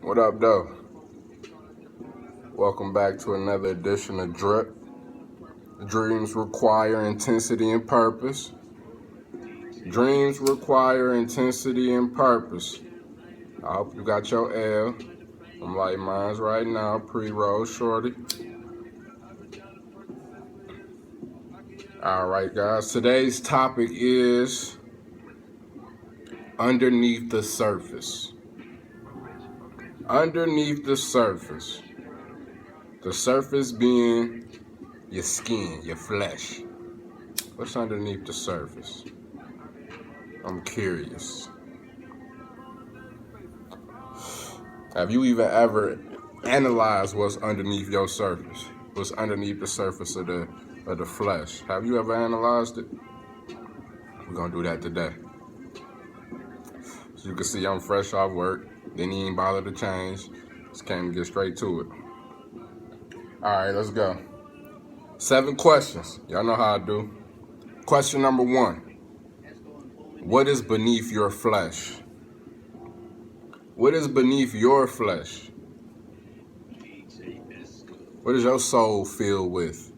What up, though? Welcome back to another edition of Drip. Dreams require intensity and purpose. Dreams require intensity and purpose. I hope you got your L. I'm like mine's right now, pre-roll shorty. All right, guys. Today's topic is underneath the surface. Underneath the surface. The surface being your skin, your flesh. What's underneath the surface? I'm curious. Have you even ever analyzed what's underneath your surface? What's underneath the surface of the flesh? Have you ever analyzed it? We're gonna do that today. So you can see I'm fresh off work. Didn't even bother to change. Just came to get straight to it. All right, let's go. 7 questions. Y'all know how I do. Question number 1. What is beneath your flesh? What is beneath your flesh? What is your soul filled with?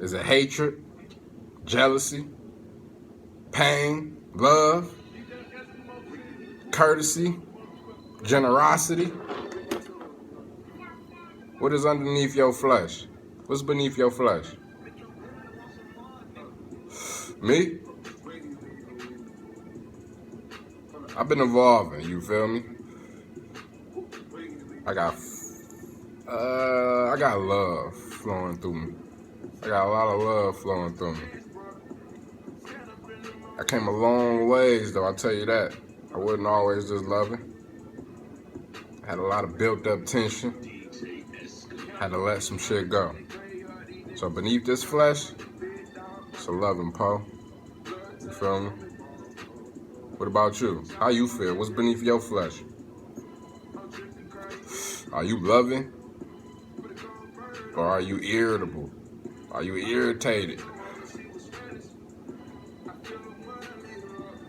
Is it hatred, jealousy, pain, love, courtesy, generosity? What is underneath your flesh? What's beneath your flesh? Me? I've been evolving, you feel me? I got love flowing through me. I got a lot of love flowing through me. I came a long ways, though, I'll tell you that. I wasn't always just loving. I had a lot of built up tension. Had to let some shit go. So beneath this flesh, it's a loving Poe. You feel me? What about you? How you feel? What's beneath your flesh? Are you loving? Or are you irritable? Are you irritated?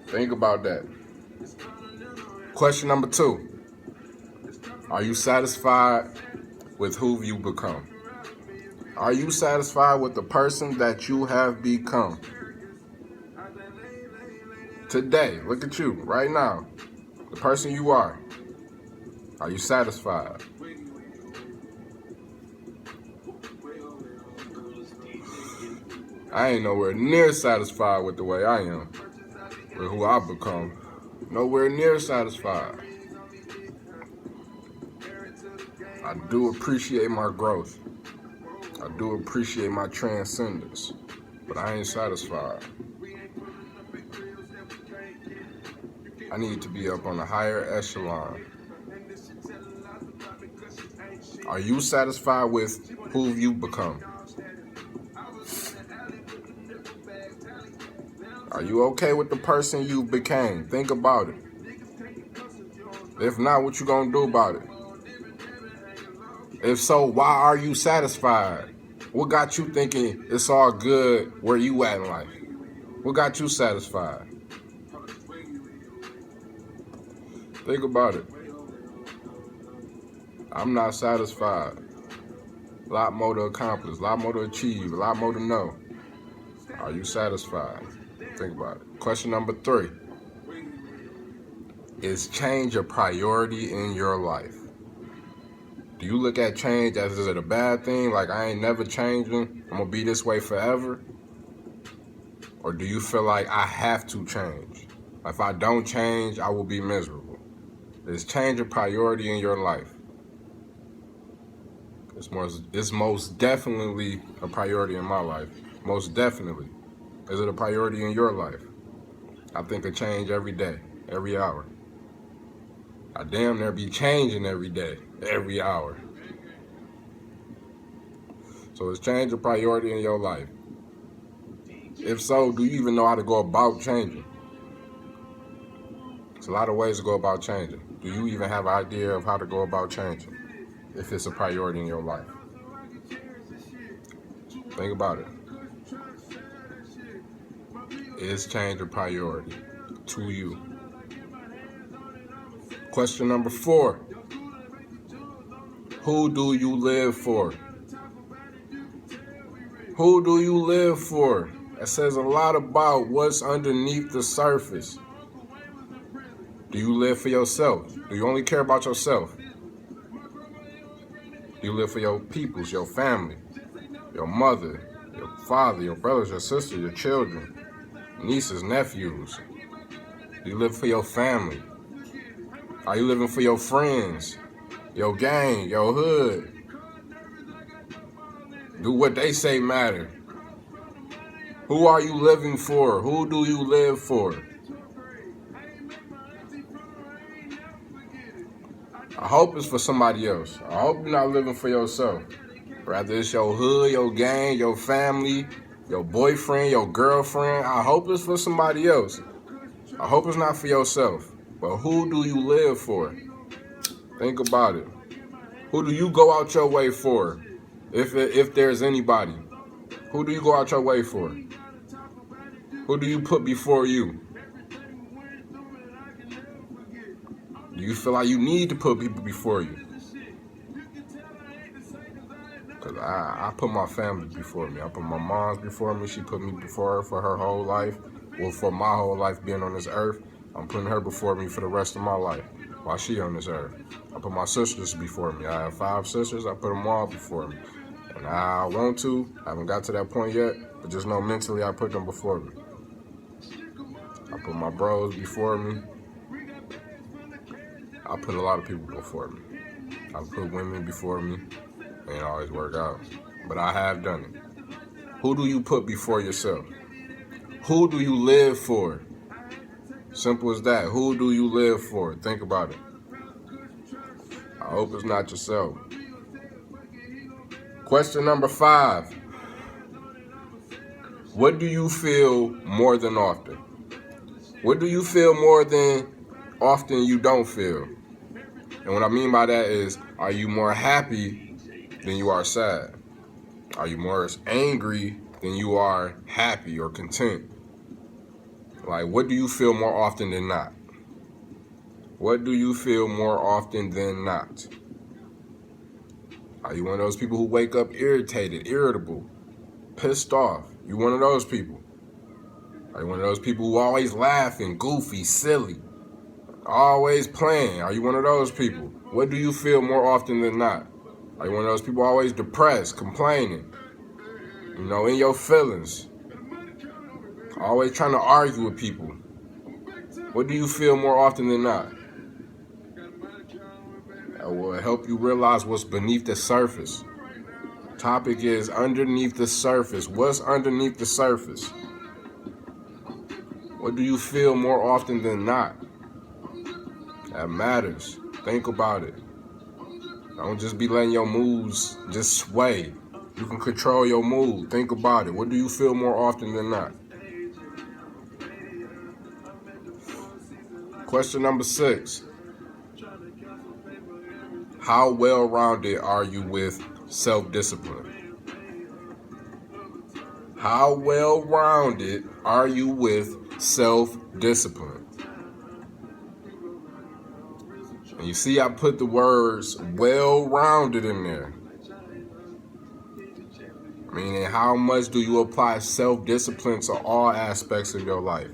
Think about that. Question number 2. Are you satisfied with who you become? Are you satisfied with the person that you have become? Today, look at you, right now. The person you are. Are you satisfied? I ain't nowhere near satisfied with the way I am. With who I've become. Nowhere near satisfied. I do appreciate my growth. I do appreciate my transcendence. But I ain't satisfied. I need to be up on a higher echelon. Are you satisfied with who you've become? Are you okay with the person you became? Think about it. If not, what you gonna do about it? If so, why are you satisfied? What got you thinking it's all good where you at in life? What got you satisfied? Think about it. I'm not satisfied. A lot more to accomplish, a lot more to achieve, a lot more to know. Are you satisfied? Think about it. Question number 3. Is change a priority in your life? Do you look at change as is it a bad thing? Like I ain't never changing, I'm gonna be this way forever? Or do you feel like I have to change? If I don't change, I will be miserable. Is change a priority in your life? It's most definitely a priority in my life. Most definitely. Is it a priority in your life? I think of change every day, every hour. I damn near be changing every day, every hour. So is change a priority in your life? If so, do you even know how to go about changing? There's a lot of ways to go about changing. Do you even have an idea of how to go about changing if it's a priority in your life? Think about it. Is change a priority to you? Question number 4. Who do you live for? Who do you live for? It says a lot about what's underneath the surface. Do you live for yourself? Do you only care about yourself? Do you live for your peoples, your family, your mother, your father, your brothers, your sister, your children, nieces, nephews? Do you live for your family? Are you living for your friends, your gang, your hood? Do what they say matter. Who are you living for? Who do you live for? I hope it's for somebody else. I hope you're not living for yourself. Rather it's your hood, your gang, your family, your boyfriend, your girlfriend. I hope it's for somebody else. I hope it's not for yourself. But who do you live for? Think about it. Who do you go out your way for? If there's anybody. Who do you go out your way for? Who do you put before you? Do you feel like you need to put people before you? Because I put my family before me. I put my mom's before me. She put me before her for her whole life. Well, for my whole life being on this earth. I'm putting her before me for the rest of my life while she on this earth. I put my sisters before me. I have 5 sisters. I put them all before me. And I want to. I haven't got to that point yet. But just know mentally I put them before me. I put my bros before me. I put a lot of people before me. I put women before me. It ain't always work out. But I have done it. Who do you put before yourself? Who do you live for? Simple as that. Who do you live for? Think about it. I hope it's not yourself. Question number 5. What do you feel more than often? What do you feel more than often you don't feel? And what I mean by that is, are you more happy than you are sad? Are you more angry than you are happy or content? Like, what do you feel more often than not? What do you feel more often than not? Are you one of those people who wake up irritated, irritable, pissed off? You one of those people? Are you one of those people who always laughing, goofy, silly, always playing? Are you one of those people? What do you feel more often than not? Are you one of those people always depressed, complaining, in your feelings? Always trying to argue with people. What do you feel more often than not? That will help you realize what's beneath the surface. Topic is underneath the surface. What's underneath the surface? What do you feel more often than not? That matters. Think about it. Don't just be letting your moods just sway. You can control your mood. Think about it. What do you feel more often than not? Question number 6. How well-rounded are you with self-discipline? How well-rounded are you with self-discipline? And you see I put the words well-rounded in there. Meaning, how much do you apply self-discipline to all aspects of your life?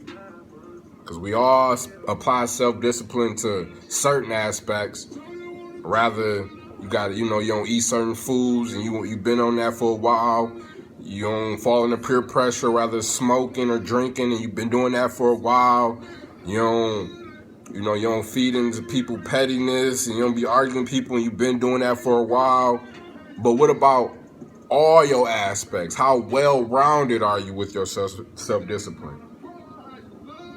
Because we all apply self-discipline to certain aspects. Rather, you don't eat certain foods and you've been on that for a while. You don't fall into peer pressure, rather smoking or drinking, and you've been doing that for a while. You don't feed into people pettiness, and you don't be arguing people, and you've been doing that for a while. But what about all your aspects? How well-rounded are you with your self-discipline?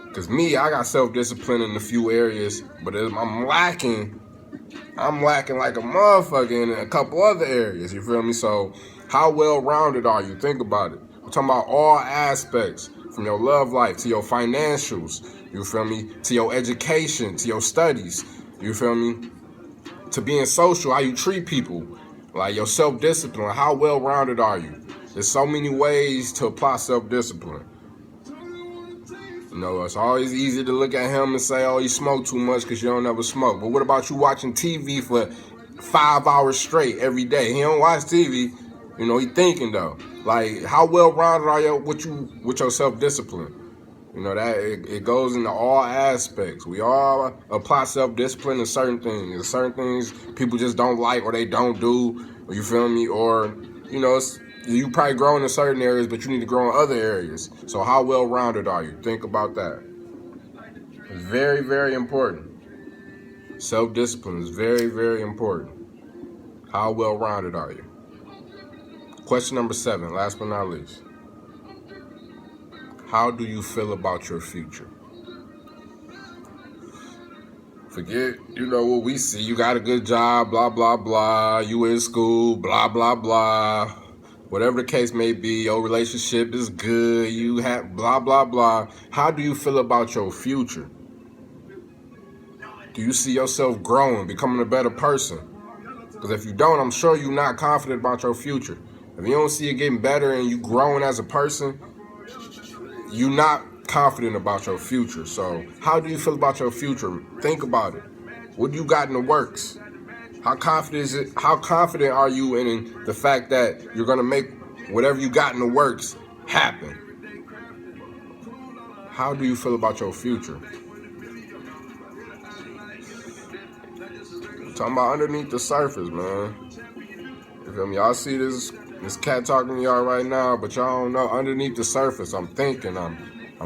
Because me, I got self-discipline in a few areas, but I'm lacking like a motherfucker in a couple other areas, you feel me? So how well-rounded are you? Think about it. We're talking about all aspects, from your love life to your financials, you feel me? To your education, to your studies, you feel me? To being social, how you treat people, like your self-discipline. How well-rounded are you? There's so many ways to apply self-discipline. You know, it's always easy to look at him and say, oh, you smoke too much because you don't ever smoke. But what about you watching TV for 5 hours straight every day? He don't watch TV. You know, he thinking though. Like, how well-rounded are you with your self-discipline? You know, that it goes into all aspects. We all apply self-discipline to certain things. There's certain things people just don't like or they don't do, or you feel me? Or, you know, you probably grow in certain areas, but you need to grow in other areas. So how well-rounded are you? Think about that. It's very, very important. Self-discipline is very, very important. How well-rounded are you? Question number 7, last but not least. How do you feel about your future? Forget, you know, what we see. You got a good job, blah, blah, blah. You in school, blah, blah, blah. Whatever the case may be, your relationship is good. You have blah, blah, blah. How do you feel about your future? Do you see yourself growing, becoming a better person? Because if you don't, I'm sure you're not confident about your future. If you don't see it getting better and you growing as a person, you're not confident about your future. So how do you feel about your future? Think about it. What do you got in the works? How confident are you in the fact that you're gonna make whatever you got in the works happen? How do you feel about your future? I'm talking about underneath the surface, man. You feel me? Y'all see this cat talking to y'all right now, but y'all don't know underneath the surface. I'm thinking, I'm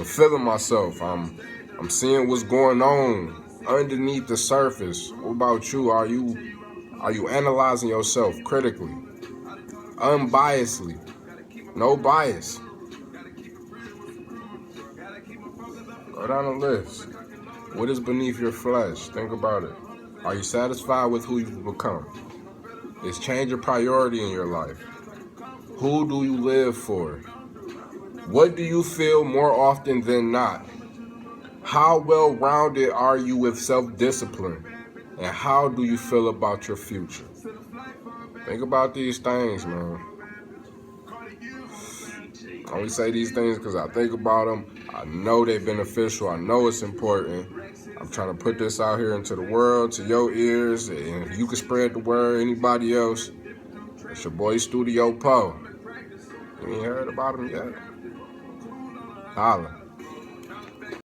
feeling myself. I'm seeing what's going on underneath the surface. What about you? Are you analyzing yourself critically, unbiasedly, no bias? Go down the list. What is beneath your flesh? Think about it. Are you satisfied with who you've become? Is change a priority in your life? Who do you live for? What do you feel more often than not? How well-rounded are you with self-discipline? And how do you feel about your future? Think about these things, man. I only say these things because I think about them. I know they're beneficial. I know it's important. I'm trying to put this out here into the world, to your ears. And if you can spread the word, anybody else, it's your boy Studio Poe. You ain't heard about him yet? Holla.